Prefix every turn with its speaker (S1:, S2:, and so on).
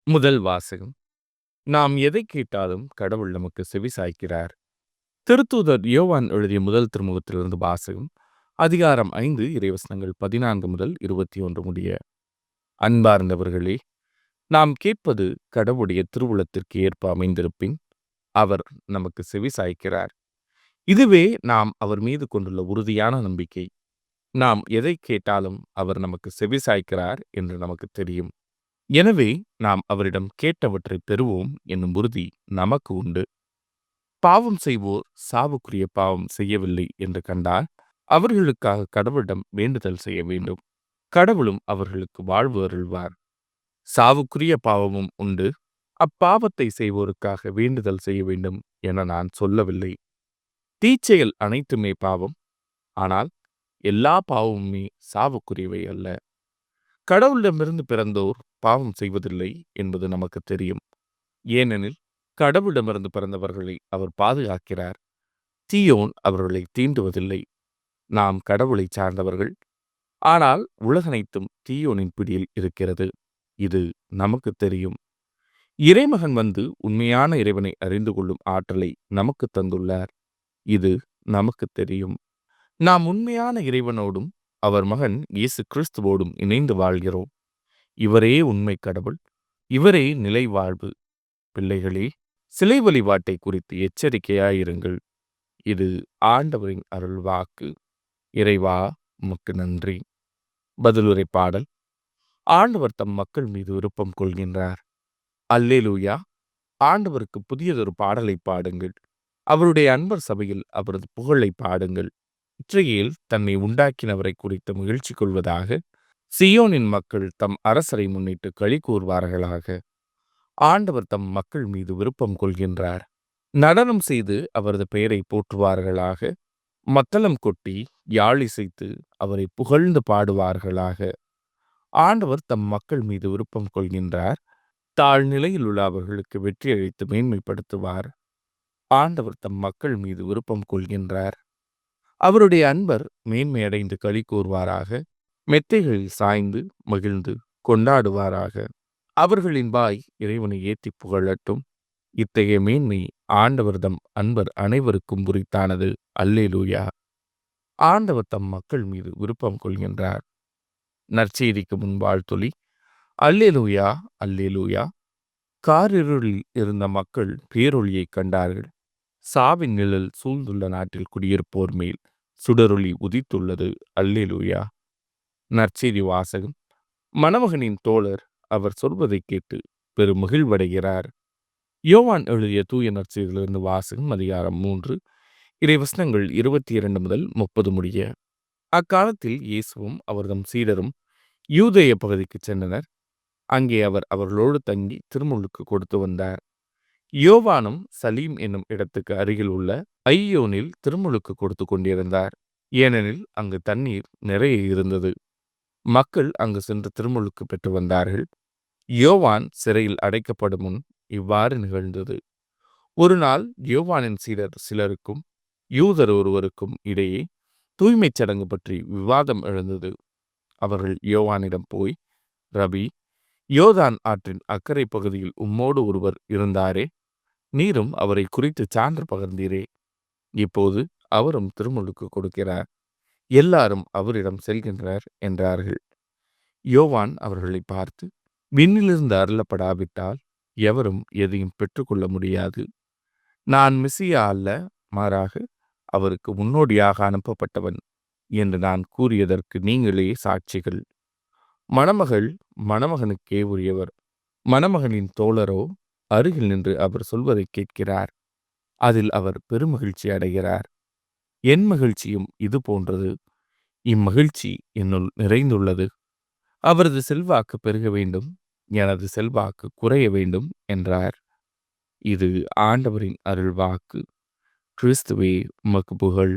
S1: முதல் வாசகம். நாம் எதைக் கேட்டாலும் கடவுள் நமக்கு செவி சாய்க்கிறார். திருத்தூதர் யோவான் எழுதிய முதல் திருமுகத்திலிருந்து வாசகம். அதிகாரம் 5 இறைவசனங்கள் 14 முதல் 21 முடிய. அன்பார்ந்தவர்களே, நாம் கேட்பது கடவுளுடைய திருவுளத்திற்கு ஏற்ப அமைந்திருப்பின், அவர் நமக்கு செவி சாய்க்கிறார். இதுவே நாம் அவர் மீது கொண்டுள்ள உறுதியான நம்பிக்கை. நாம் எதைக் கேட்டாலும் அவர் நமக்கு செவி சாய்க்கிறார் என்று நமக்கு தெரியும். எனவே நாம் அவரிடம் கேட்டவற்றை பெறுவோம் என்னும் உறுதி நமக்கு உண்டு. பாவம் செய்வோர் சாவுக்குரிய பாவம் செய்யவில்லை என்று கண்டால் அவர்களுக்காக கடவுளிடம் வேண்டுதல் செய்ய வேண்டும். கடவுளும் அவர்களுக்கு வாழ்வு அருள்வார். சாவுக்குரிய பாவமும் உண்டு. அப்பாவத்தை செய்வோருக்காக வேண்டுதல் செய்ய வேண்டும் என நான் சொல்லவில்லை. தீச்செயல் அனைத்துமே பாவம். ஆனால் எல்லா பாவமுமே சாவுக்குரியவை அல்ல. கடவுளிடமிருந்து பிறந்தோர் பாவம் செய்வதில்லை என்பது நமக்கு தெரியும். ஏனெனில் கடவுளிடமிருந்து பிறந்தவர்களை அவர் பாதுகாக்கிறார். தீயோன் அவர்களை தீண்டுவதில்லை. நாம் கடவுளை சார்ந்தவர்கள். ஆனால் உலகனைத்தும் தீயோனின் பிடியில் இருக்கிறது. இது நமக்கு தெரியும். இறைமகன் வந்து உண்மையான இறைவனை அறிந்து கொள்ளும் ஆற்றலை நமக்கு தந்துள்ளார். இது நமக்கு தெரியும். நாம் உண்மையான இறைவனோடும் அவர் மகன் இயேசு கிறிஸ்துவோடும் இணைந்து வாழ்கிறோம். இவரே உண்மை கடவுள். இவரே நிலை வாழ்வு. பிள்ளைகளே, சிலை வழிபாட்டை குறித்து எச்சரிக்கையாயிருங்கள். இது ஆண்டவரின் அருள்வாக்கு. இறைவா, உமக்கு நன்றி. பதிலுரை பாடல். ஆண்டவர் தம் மக்கள் மீது விருப்பம் கொள்கின்றார். அல்லேலூயா. ஆண்டவருக்கு புதியதொரு பாடலை பாடுங்கள். அவருடைய அன்பர் சபையில் அவரது புகழை பாடுங்கள். இற்றையில் தன்னை உண்டாக்கினவரை குறித்து மகிழ்ச்சி கொள்வதாக சியோனின் மக்கள் தம் அரசரை முன்னிட்டு களி கூறுவார்களாக. ஆண்டவர் தம் மக்கள் மீது விருப்பம் கொள்கின்றார். நடனம் செய்து அவரது பெயரை போற்றுவார்களாக. மத்தளம் கொட்டி யாழிசைத்து அவரை புகழ்ந்து பாடுவார்களாக. ஆண்டவர் தம் மக்கள் மீது விருப்பம் கொள்கின்றார். தாழ்நிலையில் உள்ள அவர்களுக்கு வெற்றி அளித்து மேன்மைப்படுத்துவார். ஆண்டவர் தம் மக்கள் மீது விருப்பம் கொள்கின்றார். அவருடைய அன்பர் மேன்மையடைந்து களி கூறுவாராக. மெத்தைகளில் சாய்ந்து மகிழ்ந்து கொண்டாடுவாராக. அவர்களின் வாய் இறைவனை ஏத்தி புகழட்டும். இத்தகைய மேன்மை ஆண்டவர்தம் அன்பர் அனைவருக்கும் உரித்தானது. அல்லேலூயா. ஆண்டவர் தம் மக்கள் மீது விருப்பம் கொள்கின்றார். நற்செய்திக்கு முன் வாழ்த்தொலி. அல்லேலூயா, அல்லேலூயா. காரிருளில் இருந்த மக்கள் பேரொளியை கண்டார்கள். சாவின் நிழல் சூழ்ந்துள்ள நாட்டில் குடியிருப்போர் மேல் சுடரொளி உதித்துள்ளது. அல்லேலூயா. நற்செய்தி வாசகம். மணமகனின் தோழர் அவர் சொல்வதை கேட்டு பெரும் மகிழ்வடைகிறார். யோவான் எழுதிய தூய நற்செய்தியிலிருந்து வாசகம். அதிகாரம் 3 இறைவசனங்கள் 22 முதல் 30 முடிய. அக்காலத்தில் இயேசுவும் அவர்தம் சீடரும் யூதேய பகுதிக்கு சென்றனர். அங்கே அவர் அவர்களோடு தங்கி திருமுழுக்கு கொடுத்து வந்தார். யோவானும் சலீம் என்னும் இடத்துக்கு அருகில் உள்ள ஐயோனில் திருமுழுக்கு கொடுத்து கொண்டிருந்தார். ஏனெனில் அங்கு தண்ணீர் நிறைய இருந்தது. மக்கள் அங்கு சென்று திருமுழுக்கு பெற்று வந்தார்கள். யோவான் சிறையில் அடைக்கப்படும் முன் இவ்வாறு நிகழ்ந்தது. ஒரு நாள் யோவானின் சீடர் சிலருக்கும் யூதர் ஒருவருக்கும் இடையே தூய்மைச் சடங்கு பற்றி விவாதம் எழுந்தது. அவர்கள் யோவானிடம் போய், ரபி, யோர்தான் ஆற்றின் அக்கரை பகுதியில் உம்மோடு ஒருவர் இருந்தாரே, நீரும் அவரை குறித்து சான்று பகர்ந்தீரே. இப்போது அவரும் திருமுழுக்கு கொடுக்கிறார். எல்லாரும் அவரிடம் செல்கின்றனர் என்றார்கள். யோவான் அவர்களை பார்த்து, விண்ணிலிருந்து அருளப்படாவிட்டால் எவரும் எதையும் பெற்றுக்கொள்ள முடியாது. நான் மெசியா அல்ல, மாறாக அவருக்கு முன்னோடியாக அனுப்பப்பட்டவன் என்று நான் கூறியதற்கு நீங்களே சாட்சிகள். மணமகள் மணமகனுக்கே உரியவர். மணமகனின் தோழரோ அருகில் நின்று அவர் சொல்வதை கேட்கிறார். அதில் அவர் பெருமகிழ்ச்சி அடைகிறார். என் மகிழ்ச்சியும் இது போன்றது. இம்மகிழ்ச்சி என்னுள் நிறைந்துள்ளது. அவரது செல்வாக்கு பெருக வேண்டும், எனது செல்வாக்கு குறைய வேண்டும் என்றார். இது ஆண்டவரின் அருள்வாக்கு. கிறிஸ்துவே, உமக்கு புகழ்.